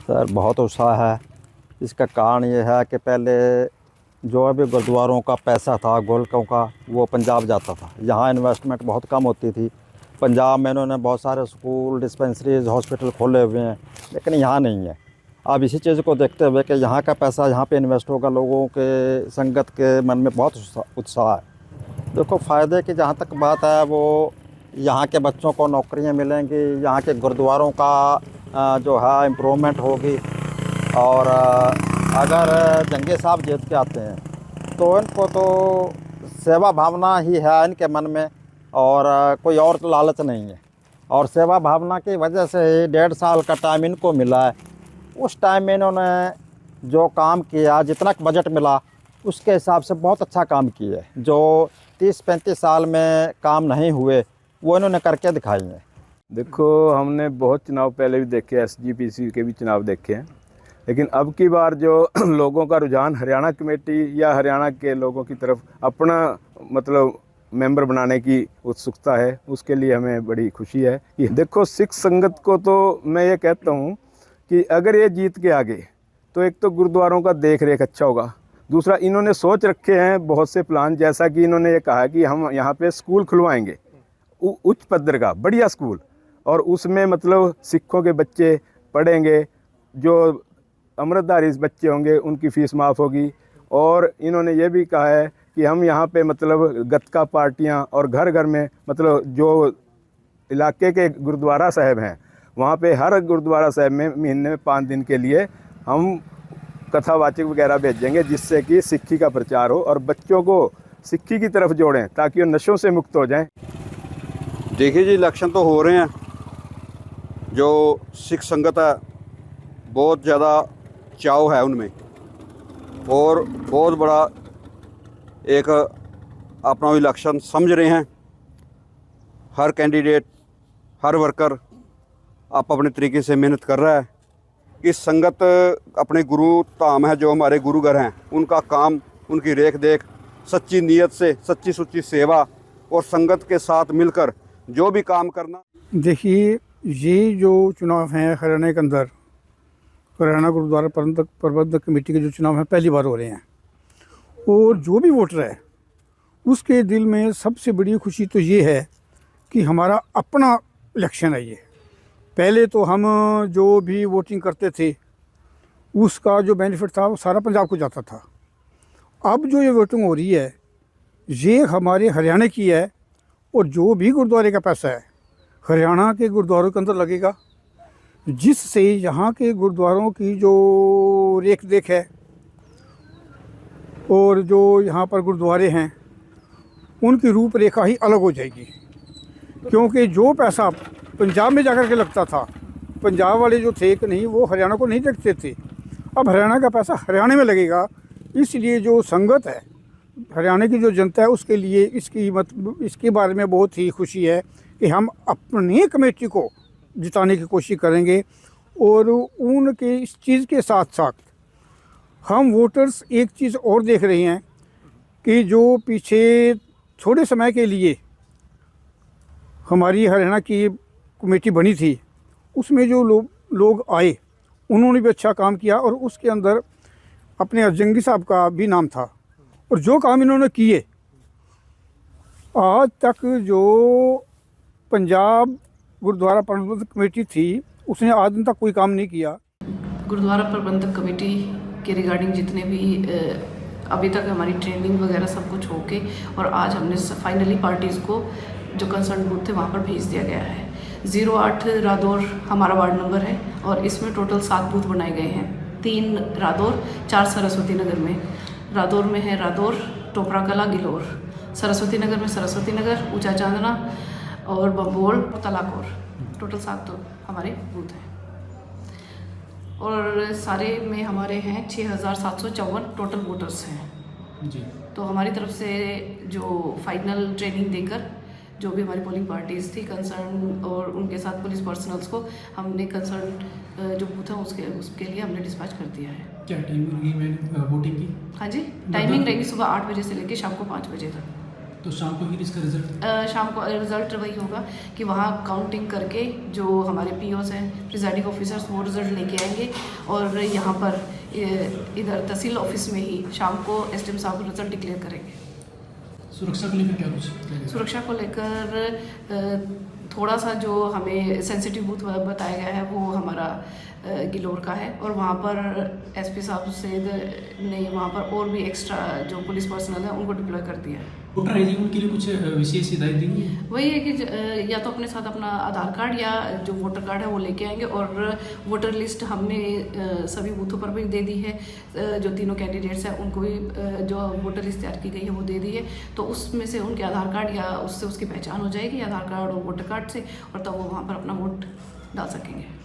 Sir बहुत उत्साह है। इसका कारण ये है कि पहले जो अभी गुरुद्वारों का पैसा था गोलकों का वो पंजाब जाता था। यहाँ इन्वेस्टमेंट बहुत कम होती थी। पंजाब में इन्होंने बहुत सारे स्कूल, डिस्पेंसरीज, हॉस्पिटल खोले हुए हैं, लेकिन यहाँ नहीं है। अब इसी चीज़ को देखते हुए कि यहाँ का पैसा यहाँ पे इन्वेस्ट होगा, लोगों के संगत के मन में बहुत उत्साह है। देखो फ़ायदे की जहाँ तक बात है, वो यहाँ के बच्चों को नौकरियाँ मिलेंगी, यहाँ के गुरुद्वारों का जो है इम्प्रूवमेंट होगी। और अगर जंगे साहब जीत के आते हैं तो इनको तो सेवा भावना ही है इनके मन में, और कोई और लालच नहीं है। और सेवा भावना की वजह से ही 1.5 साल का टाइम इनको मिला है। उस टाइम में इन्होंने जो काम किया, जितना बजट मिला उसके हिसाब से बहुत अच्छा काम किया है। जो 30-35 साल में काम नहीं हुए वो इन्होंने करके दिखाई हैं। देखो, हमने बहुत चुनाव पहले भी देखे, SGPC के भी चुनाव देखे हैं, लेकिन अब की बार जो लोगों का रुझान हरियाणा कमेटी या हरियाणा के लोगों की तरफ अपना मतलब मेंबर बनाने की उत्सुकता है, उसके लिए हमें बड़ी खुशी है। कि देखो, सिख संगत को तो मैं ये कहता हूँ कि अगर ये जीत के आगे तो एक तो गुरुद्वारों का देख रेख अच्छा होगा, दूसरा इन्होंने सोच रखे हैं बहुत से प्लान, जैसा कि इन्होंने ये कहा कि हम यहाँ पे स्कूल खुलवाएंगे, उच्च पद्धर का बढ़िया स्कूल, और उसमें मतलब सिखों के बच्चे पढ़ेंगे, जो अमृतधारी बच्चे होंगे उनकी फ़ीस माफ़ होगी। और इन्होंने ये भी कहा है कि हम यहाँ पे मतलब गतका पार्टियाँ और घर घर में मतलब जो इलाके के गुरुद्वारा साहब हैं वहाँ पे हर गुरुद्वारा साहब में महीने में 5 दिन के लिए हम कथावाचक वगैरह भेजेंगे, जिससे कि सिक्खी का प्रचार हो और बच्चों को सिक्खी की तरफ जोड़ें ताकि वो नशों से मुक्त हो जाएं। देखिए जी, इलेक्शन तो हो रहे हैं। जो सिख संगत है बहुत ज़्यादा चाव है उनमें, और बहुत बड़ा एक अपना इलेक्शन समझ रहे हैं। हर कैंडिडेट, हर वर्कर आप अपने तरीके से मेहनत कर रहा है। इस संगत अपने गुरु धाम है, जो हमारे गुरुघर हैं, उनका काम, उनकी रेख देख सच्ची नीयत से, सच्ची सुच्ची सेवा और संगत के साथ मिलकर जो भी काम करना। देखिए, ये जो चुनाव हैं हरियाणा के अंदर, हरियाणा गुरुद्वारा प्रबंधक कमेटी के जो चुनाव हैं पहली बार हो रहे हैं, और जो भी वोटर है उसके दिल में सबसे बड़ी खुशी तो ये है कि हमारा अपना इलेक्शन है। ये पहले तो हम जो भी वोटिंग करते थे उसका जो बेनिफिट था वो सारा पंजाब को जाता था। अब जो ये वोटिंग हो रही है ये हमारे हरियाणा की है, और जो भी गुरुद्वारे का पैसा है हरियाणा के गुरुद्वारों के अंदर लगेगा, जिससे यहाँ के गुरुद्वारों की जो रेख देख है और जो यहाँ पर गुरुद्वारे हैं उनकी रूपरेखा ही अलग हो जाएगी। क्योंकि जो पैसा पंजाब में जाकर के लगता था, पंजाब वाले जो थे कि नहीं, वो हरियाणा को नहीं देखते थे। अब हरियाणा का पैसा हरियाणा में लगेगा, इसलिए जो संगत है, हरियाणा की जो जनता है, उसके लिए इसके बारे में बहुत ही खुशी है कि हम अपनी कमेटी को जिताने की कोशिश करेंगे। और उनके इस चीज़ के साथ साथ हम वोटर्स एक चीज़ और देख रहे हैं कि जो पीछे थोड़े समय के लिए हमारी हरियाणा की कमेटी बनी थी, उसमें जो लोग आए उन्होंने भी अच्छा काम किया, और उसके अंदर अपने अजंगी साहब का भी नाम था। और जो काम इन्होंने किए आज तक, जो पंजाब गुरुद्वारा प्रबंधक कमेटी थी उसने आज दिन तक कोई काम नहीं किया। गुरुद्वारा प्रबंधक कमेटी के रिगार्डिंग जितने भी अभी तक हमारी ट्रेनिंग वगैरह सब कुछ होके, और आज हमने फाइनली पार्टीज़ को जो कंसर्न बूथ थे वहाँ पर भेज दिया गया है। 08 रादौर हमारा वार्ड नंबर है, और इसमें टोटल 7 बूथ बनाए गए हैं। 3 रादौर, 4 सरस्वती नगर में। रादौर में है रादौर, टोपरा कला, गिलोर। सरस्वती नगर में सरस्वती नगर, ऊंचा चांदना और बम्बोल, तलाकोर। टोटल 7 तो हमारे बूथ हैं, और सारे में हमारे हैं 6754 टोटल वोटर्स हैं जी। तो हमारी तरफ से जो फाइनल ट्रेनिंग देकर जो भी हमारी पोलिंग पार्टीज़ थी कंसर्न, और उनके साथ पुलिस पर्सनल्स को हमने कंसर्न जो बूथ है उसके लिए हमने डिस्पैच कर दिया है। क्या टाइमिंग रहेगी वोटिंग की? हाँ जी, टाइमिंग रहेगी सुबह 8 बजे से लेकर शाम को 5 बजे तक। तो शाम को ही इसका रिजल्ट? शाम को रिज़ल्ट वही होगा कि वहाँ काउंटिंग करके जो हमारे पीओस हैं, प्रिजाइडिंग ऑफिसर्स, वो रिज़ल्ट लेके आएंगे और यहाँ पर इधर तहसील ऑफिस में ही शाम को एसडीएम साहब रिज़ल्ट डिक्लेयर करेंगे। सुरक्षा को लेकर क्या कुछ? सुरक्षा को लेकर थोड़ा सा जो हमें सेंसिटिव बूथ बताया गया है वो हमारा गिलोर का है और वहाँ पर एसपी साहब से ने वहाँ पर और भी एक्स्ट्रा जो पुलिस पर्सनल है उनको डिप्लॉय कर दिया है। वोटर आईडी उनके लिए कुछ विशेष हिदायत दी गई है? वही है कि या तो अपने साथ अपना आधार कार्ड या जो वोटर कार्ड है वो लेके आएंगे और वोटर लिस्ट हमने सभी बूथों पर भी दे दी है, जो तीनों कैंडिडेट्स हैं उनको भी जो वोटर लिस्ट तैयार की गई है वो दे दी है, तो उसमें से उनके आधार कार्ड या उससे उसकी पहचान हो जाएगी आधार कार्ड और वोटर कार्ड से, और तब वो वहाँ पर अपना वोट डाल सकेंगे।